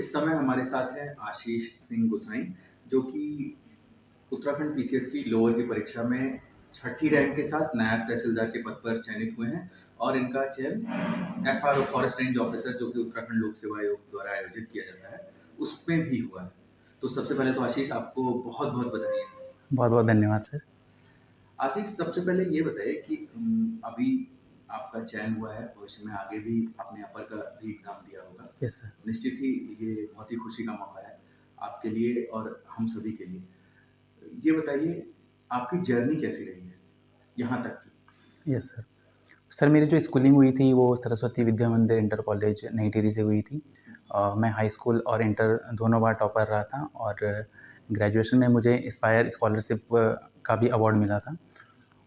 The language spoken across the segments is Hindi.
इस समय हमारे साथ हैं आशीष सिंह गोसाई, जो कि उत्तराखंड पीसीएस की लोअर की परीक्षा में छठी रैंक के साथ नायब तहसीलदार के पद पर चयनित हुए हैं और इनका चयन एफआरओ फॉरेस्ट रेंज ऑफिसर, जो कि उत्तराखंड लोक सेवा आयोग द्वारा आयोजित किया जाता है, उसमें भी हुआ है। तो सबसे पहले तो आशीष, आपको बहुत बहुत बधाई। बहुत बहुत धन्यवाद सर। आशीष, सबसे पहले ये बताइए कि अभी आपका चयन हुआ है, भविष्य में आगे भी आपने अपर का भी एग्ज़ाम दिया होगा। Yes sir. निश्चित ही ये बहुत ही खुशी का मौका है आपके लिए और हम सभी के लिए। ये बताइए, आपकी जर्नी कैसी रही है यहाँ तक की? Yes sir. सर मेरी जो स्कूलिंग हुई थी वो सरस्वती विद्या मंदिर इंटर कॉलेज नई टिहरी से हुई थी। मैं हाई स्कूल और इंटर दोनों बार टॉपर रहा था और ग्रेजुएशन में मुझे इंस्पायर स्कॉलरशिप का भी अवार्ड मिला था।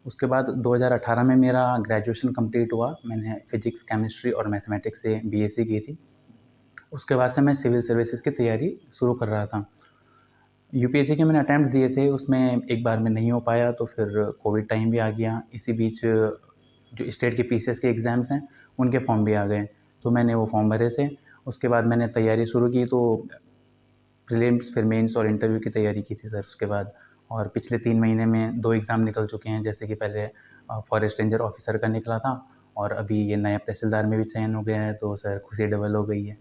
उसके बाद 2018 में मेरा ग्रेजुएशन कंप्लीट हुआ। मैंने फिजिक्स, केमिस्ट्री और मैथमेटिक्स से बीएससी की थी। उसके बाद से मैं सिविल सर्विसेज की तैयारी शुरू कर रहा था। यूपीएससी के मैंने अटैम्प्ट दिए थे, उसमें एक बार में नहीं हो पाया, तो फिर कोविड टाइम भी आ गया। इसी बीच जो स्टेट के पीसीएस के एग्ज़ाम्स हैं उनके फॉर्म भी आ गए, तो मैंने वो फॉर्म भरे थे। उसके बाद मैंने तैयारी शुरू की, तो प्रीलिम्स, फिर मेंस और इंटरव्यू की तैयारी की थी सर उसके बाद। और पिछले 3 महीने में 2 एग्ज़ाम निकल चुके हैं, जैसे कि पहले फॉरेस्ट रेंजर ऑफिसर का निकला था और अभी ये नायब तहसीलदार में भी चयन हो गया है, तो सर खुशी डबल हो गई है।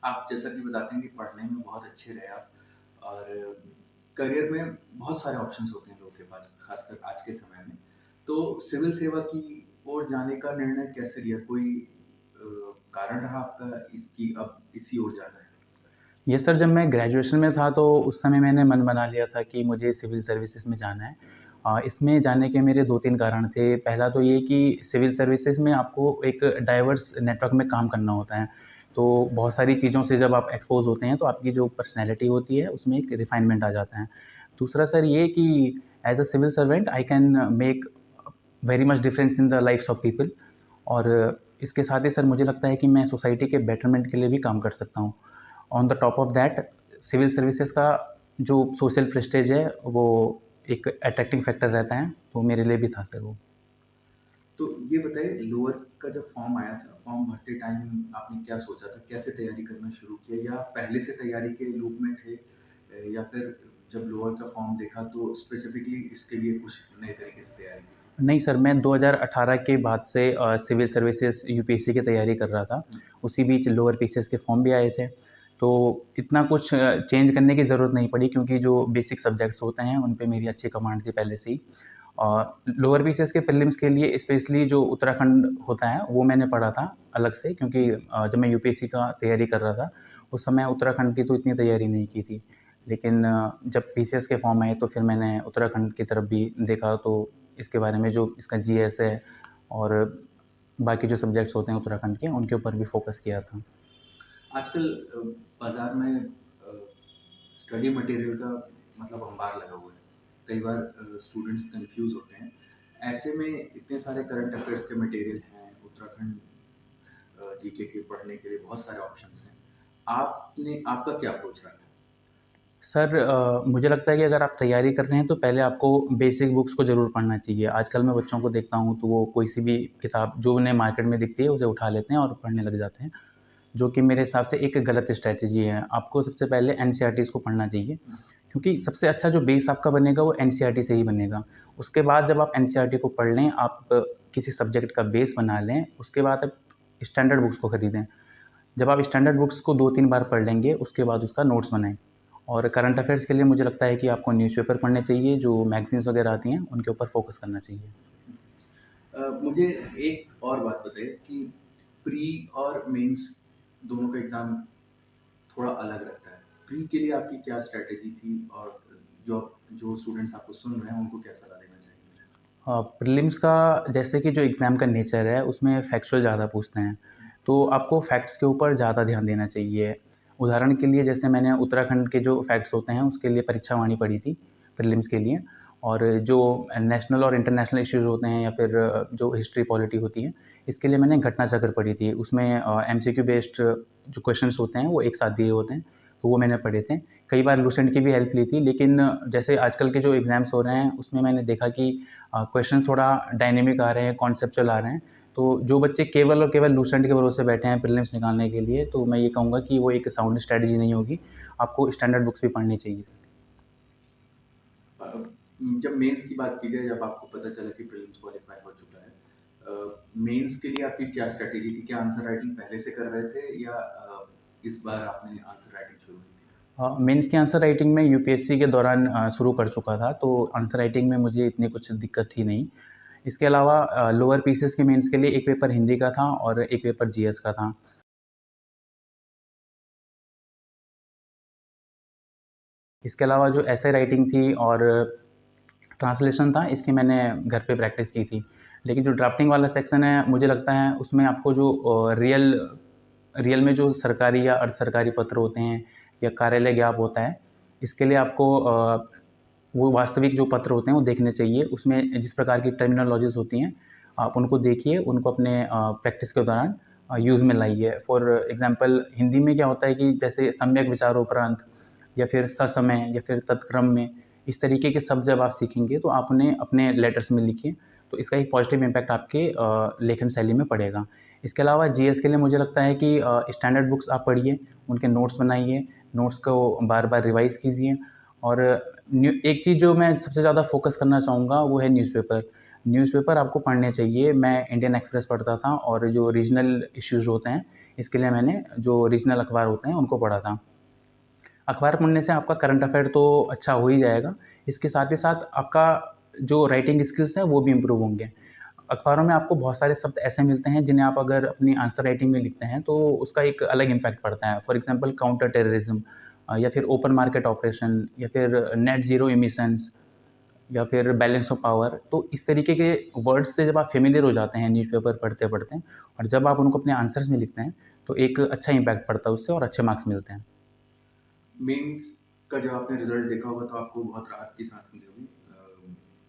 आप जैसा कि बताते हैं कि पढ़ने में बहुत अच्छे रहे आप, और करियर में बहुत सारे ऑप्शंस होते हैं लोगों के पास, खासकर आज के समय में। तो सिविल सेवा की ओर जाने का निर्णय कैसे लिया? कोई कारण रहा आपका इसकी अब इसी ओर जाना है? ये सर जब मैं ग्रेजुएशन में था तो उस समय मैंने मन बना लिया था कि मुझे सिविल सर्विसेज में जाना है। इसमें जाने के मेरे 2-3 कारण थे। पहला तो ये कि सिविल सर्विसेज में आपको एक डाइवर्स नेटवर्क में काम करना होता है। तो बहुत सारी चीज़ों से जब आप एक्सपोज़ होते हैं तो आपकी जो पर्सनैलिटी होती है उसमें एक रिफ़ाइनमेंट आ जाता है। दूसरा सर ये कि as a civil servant I can make very much difference in the lifes of people. और इसके साथ ही सर मुझे लगता है कि मैं सोसाइटी के बेटरमेंट के लिए भी काम कर सकता हूँ। On the top of that, civil services का जो सोशल प्रेस्टीज है वो एक अट्रैक्टिंग फैक्टर रहता है, तो मेरे लिए भी था सर वो। तो ये बताइए, लोअर का जब फॉर्म आया था, फॉर्म भरते टाइम आपने क्या सोचा था? कैसे तैयारी करना शुरू किया, या पहले से तैयारी के लूप में थे? या फिर जब लोअर का फॉर्म देखा तो स्पेसिफिकली इसके लिए कुछ नए तरीके से तैयारी की थी? नहीं सर, मैं 2018 के बाद से सिविल सर्विसेज यूपीएससी की तैयारी कर रहा था। उसी बीच लोअर पीसीएस के फॉर्म भी आए थे, तो इतना कुछ चेंज करने की ज़रूरत नहीं पड़ी, क्योंकि जो बेसिक सब्जेक्ट्स होते हैं उन पे मेरी अच्छी कमांड थी पहले से ही। लोअर पीसीएस के प्रीलिम्स के लिए स्पेशली जो उत्तराखंड होता है वो मैंने पढ़ा था अलग से, क्योंकि जब मैं यूपीएससी का तैयारी कर रहा था उस समय उत्तराखंड की तो इतनी तैयारी नहीं की थी। लेकिन जब पीसीएस के फॉर्म आए तो फिर मैंने उत्तराखंड की तरफ भी देखा, तो इसके बारे में जो इसका जीएस है और बाकी जो सब्जेक्ट्स होते हैं उत्तराखंड के उनके ऊपर भी फोकस किया था। आजकल बाजार में स्टडी मटेरियल का मतलब अंबार लगा हुआ है। कई बार स्टूडेंट्स कंफ्यूज होते हैं। ऐसे में इतने सारे करंट अफेयर्स के मटेरियल हैं, उत्तराखंड जीके के पढ़ने के लिए बहुत सारे ऑप्शंस हैं। आपका क्या अप्रोच रहा है? सर मुझे लगता है कि अगर आप तैयारी कर रहे हैं तो पहले आपको बेसिक बुक्स को ज़रूर पढ़ना चाहिए। आजकल मैं बच्चों को देखता हूँ तो वो कोई सी भी किताब जो उन्हें मार्केट में दिखती है उसे उठा लेते हैं और पढ़ने लग जाते हैं, जो कि मेरे हिसाब से एक गलत स्ट्रैटेजी है। आपको सबसे पहले एनसीईआरटीज़ को पढ़ना चाहिए, क्योंकि सबसे अच्छा जो बेस आपका बनेगा वो एनसीईआरटी से ही बनेगा। उसके बाद जब आप एनसीईआरटी को पढ़ लें, आप किसी सब्जेक्ट का बेस बना लें, उसके बाद आप स्टैंडर्ड बुक्स को खरीदें। जब आप स्टैंडर्ड बुक्स को 2-3 बार पढ़ लेंगे, उसके बाद उसका नोट्स बनाएँ। और करंट अफेयर्स के लिए मुझे लगता है कि आपको न्यूज़पेपर पढ़ने चाहिए, जो मैगज़ीन्स वगैरह आती हैं, उनके ऊपर फ़ोकस करना चाहिए। मुझे एक और बात बताइए कि प्री और मेंस दोनों का एग्ज़ाम थोड़ा अलग रहता है। प्री के लिए आपकी क्या स्ट्रैटेजी थी, और जो जो स्टूडेंट्स आपको सुन रहे हैं उनको क्या सलाह देना चाहेंगे? प्रीलिम्स का जैसे कि जो एग्ज़ाम का नेचर है, उसमें फैक्चुअल ज़्यादा पूछते हैं, तो आपको फैक्ट्स के ऊपर ज़्यादा ध्यान देना चाहिए। उदाहरण के लिए जैसे मैंने उत्तराखंड के जो फैक्ट्स होते हैं, उसके लिए परीक्षा वाणी पढ़ी थी प्रीलिम्स के लिए। और जो नेशनल और इंटरनेशनल इश्यूज़ होते हैं या फिर जो हिस्ट्री, पॉलिटी होती है, इसके लिए मैंने घटना चक्र पढ़ी थी। उसमें एमसीक्यू बेस्ड जो क्वेश्चंस होते हैं, वो एक साथ दिए होते हैं, तो वो मैंने पढ़े थे। कई बार लूसेंट की भी हेल्प ली थी, लेकिन जैसे आजकल के जो एग्ज़ाम्स हो रहे हैं, उसमें मैंने देखा कि क्वेश्चन थोड़ा डायनेमिक आ रहे हैं, कॉन्सेप्चुअल आ रहे हैं, तो जो बच्चे केवल और केवल लूसेंट के भरोसे बैठे हैं प्रीलिम्स निकालने के लिए, तो मैं ये कहूँगा कि वो एक साउंड स्ट्रैटेजी नहीं होगी। आपको स्टैंडर्ड बुक्स भी पढ़नी चाहिए। अ, जब मेंस की बात की जाए, जब आपको पता चला कि प्रीलिम्स क्वालीफाई हो चुका है, मेंस के लिए आपकी क्या स्ट्रैटेजी थी? क्या आंसर राइटिंग पहले से कर रहे थे या इस बार आपने आंसर राइटिंग शुरू की थी? मेंस की आंसर राइटिंग में यूपीएससी के दौरान शुरू कर चुका था, तो आंसर राइटिंग में मुझे इतनी कुछ दिक्कत थी नहीं। इसके अलावा लोअर पीसीएस के मेंस के लिए एक पेपर हिंदी का था और एक पेपर जीएस का था। इसके अलावा जो एसे राइटिंग थी और ट्रांसलेशन था, इसकी मैंने घर पे प्रैक्टिस की थी। लेकिन जो ड्राफ्टिंग वाला सेक्शन है, मुझे लगता है उसमें आपको जो रियल रियल में जो सरकारी या अर्ध सरकारी पत्र होते हैं या कार्यालय ज्ञाप होता है, इसके लिए आपको वो वास्तविक जो पत्र होते हैं वो देखने चाहिए। उसमें जिस प्रकार की टर्मिनोलॉजीज़ होती हैं, आप उनको देखिए, उनको अपने प्रैक्टिस के दौरान यूज़ में लाइए। फॉर एग्ज़ाम्पल हिंदी में क्या होता है कि जैसे सम्यक विचारोपरांत या फिर ससमय या फिर तत्क्रम में, इस तरीके के शब्द जब आप सीखेंगे तो आप उन्हें अपने लेटर्स में लिखिए, तो इसका एक पॉजिटिव इम्पैक्ट आपके लेखन शैली में पड़ेगा। इसके अलावा जीएस के लिए मुझे लगता है कि स्टैंडर्ड बुक्स आप पढ़िए, उनके नोट्स बनाइए, नोट्स को बार-बार रिवाइज़ कीजिए और एक चीज़ जो मैं सबसे ज़्यादा फ़ोकस करना चाहूँगा वो है न्यूज़पेपर। न्यूज़पेपर आपको पढ़ने चाहिए। मैं इंडियन एक्सप्रेस पढ़ता था और जो रीजनल इश्यूज़ होते हैं, इसके लिए मैंने जो रीजनल अखबार होते हैं उनको पढ़ा था। अखबार पढ़ने से आपका करंट अफेयर तो अच्छा हो ही जाएगा, इसके साथ ही साथ आपका जो राइटिंग स्किल्स हैं वो भी इम्प्रूव होंगे। अखबारों में आपको बहुत सारे शब्द ऐसे मिलते हैं जिन्हें आप अगर अपनी आंसर राइटिंग में लिखते हैं तो उसका एक अलग इम्पैक्ट पड़ता है। फॉर एग्ज़ाम्पल काउंटर टेररिज़्म या फिर ओपन मार्केट ऑपरेशन या फिर नेट ज़ीरो एमिशंस या फिर बैलेंस ऑफ पावर। तो इस तरीके के वर्ड्स से जब आप फ़ैमिलियर हो जाते हैं न्यूज़पेपर पढ़ते-पढ़ते और जब आप उनको अपने आंसर्स में लिखते हैं, तो एक अच्छा इम्पैक्ट पड़ता है उससे और अच्छे मार्क्स मिलते हैं। मेंस का जब आपने रिजल्ट देखा होगा तो आपको बहुत राहत की सांस मिली होगी,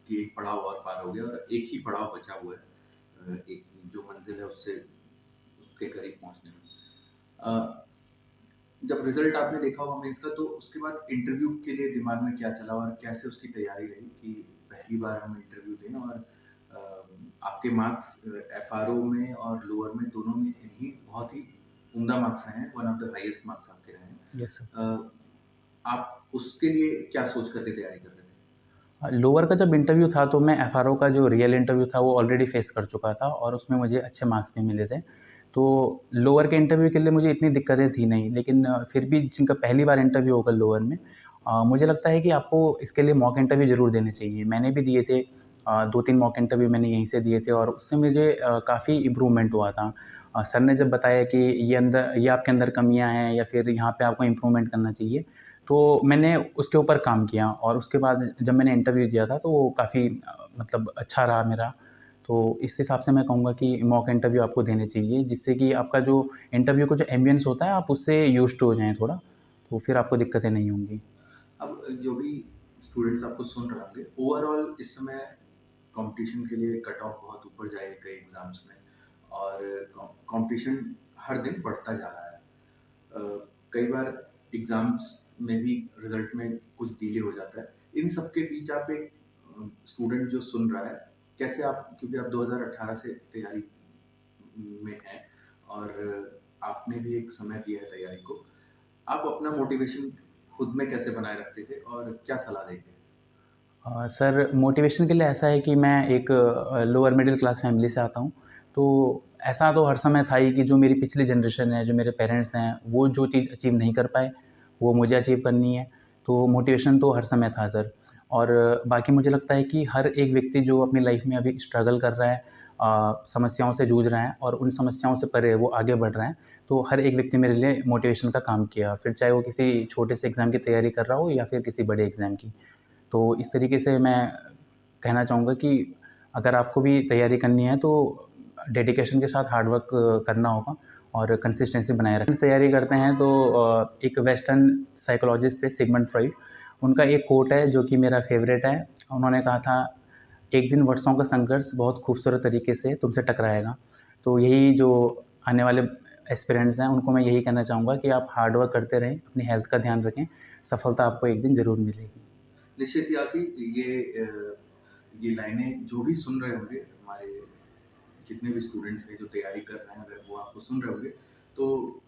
कि एक पड़ाव और पार हो गया और एक ही पड़ाव बचा हुआ है, एक जो मंजिल है उससे उसके करीब पहुंचने में। अ, जब रिजल्ट आपने देखा होगा मेंस का, तो उसके बाद इंटरव्यू के लिए दिमाग में क्या चला और कैसे उसकी तैयारी रही कि पहली बार हम इंटरव्यू दें और आपके मार्क्स एफआरओ में और लोअर में दोनों में ही बहुत ही उम्दा मार्क्स रहे हैं, one of the highest marks आपके रहे हैं। Yes sir. आप उसके लिए क्या सोच करके तैयारी कर रहे थे? लोअर का जब इंटरव्यू था तो मैं एफआरओ का जो रियल इंटरव्यू था वो ऑलरेडी फेस कर चुका था और उसमें मुझे अच्छे मार्क्स भी मिले थे। तो लोअर के इंटरव्यू के लिए मुझे इतनी दिक्कतें थी नहीं, लेकिन फिर भी जिनका पहली बार इंटरव्यू होगा लोअर में, मुझे लगता है कि आपको इसके लिए मॉक इंटरव्यू ज़रूर देने चाहिए। मैंने भी दिए थे, 2-3 मॉक इंटरव्यू मैंने यहीं से दिए थे और उससे मुझे काफ़ी इम्प्रूवमेंट हुआ था। सर ने जब बताया कि ये आपके अंदर कमियाँ हैं या फिर यहाँ पे आपको इम्प्रूवमेंट करना चाहिए, तो मैंने उसके ऊपर काम किया और उसके बाद जब मैंने इंटरव्यू दिया था तो वो काफ़ी मतलब अच्छा रहा मेरा। तो इस हिसाब से मैं कहूँगा कि मॉक इंटरव्यू आपको देने चाहिए, जिससे कि आपका जो इंटरव्यू का जो एम्बियंस होता है आप उससे यूज़्ड टू हो जाएँ थोड़ा, तो फिर आपको दिक्कतें नहीं होंगी। अब जो भी स्टूडेंट्स आपको सुन रहे होंगे, ओवरऑल इस समय कंपटीशन के लिए कट ऑफ बहुत ऊपर जाएगा कई एग्जाम्स में और कंपटीशन हर दिन बढ़ता जा रहा है। कई बार एग्जाम्स में भी रिजल्ट में कुछ डिले हो जाता है। इन सब के बीच आप एक स्टूडेंट जो सुन रहा है, कैसे आप, क्योंकि आप 2018 से तैयारी में हैं और आपने भी एक समय दिया है तैयारी को, आप अपना मोटिवेशन खुद में कैसे बनाए रखते थे और क्या सलाह देंगे? सर मोटिवेशन के लिए ऐसा है कि मैं एक लोअर मिडिल क्लास फैमिली से आता हूँ, तो ऐसा तो हर समय था ही कि जो मेरी पिछली जनरेशन है, जो मेरे पेरेंट्स हैं, वो जो चीज़ अचीव नहीं कर पाए, वो मुझे अचीव करनी है। तो मोटिवेशन तो हर समय था सर। और बाकी मुझे लगता है कि हर एक व्यक्ति जो अपनी लाइफ में अभी स्ट्रगल कर रहा है, समस्याओं से जूझ रहा है और उन समस्याओं से परे वो आगे बढ़ रहा है, तो हर एक व्यक्ति मेरे लिए मोटिवेशन का काम किया। फिर चाहे वो किसी छोटे से एग्ज़ाम की तैयारी कर रहा हो या फिर किसी बड़े एग्ज़ाम की। तो इस तरीके से मैं कहना चाहूँगा कि अगर आपको भी तैयारी करनी है तो डेडिकेशन के साथ हार्ड वर्क करना होगा और कंसिस्टेंसी बनाए रखें। तैयारी करते हैं तो एक वेस्टर्न साइकोलॉजिस्ट थे सिगमंड फ्रॉइड, उनका एक कोट है जो कि मेरा फ़ेवरेट है। उन्होंने कहा था, "एक दिन वर्षों का संघर्ष बहुत खूबसूरत तरीके से तुमसे टकराएगा।" तो यही जो आने वाले एस्पिरेंट्स हैं उनको मैं यही कहना चाहूँगा कि आप हार्ड वर्क करते रहें, अपनी हेल्थ का ध्यान रखें, सफलता आपको एक दिन ज़रूर मिलेगी। निश्चित यासी, ये लाइनें जो भी सुन रहे होंगे हमारे जितने भी स्टूडेंट्स हैं जो तैयारी कर रहे हैं, अगर वो आपको सुन रहे होंगे तो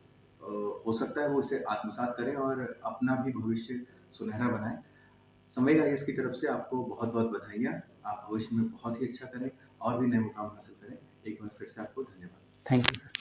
हो सकता है वो इसे आत्मसात करें और अपना भी भविष्य सुनहरा बनाएं। संवेग आईएएस की तरफ से आपको बहुत बहुत बधाइयाँ। आप भविष्य में बहुत ही अच्छा करें और भी नए मुकाम हासिल करें। एक बार फिर से आपको धन्यवाद। Thank you sir.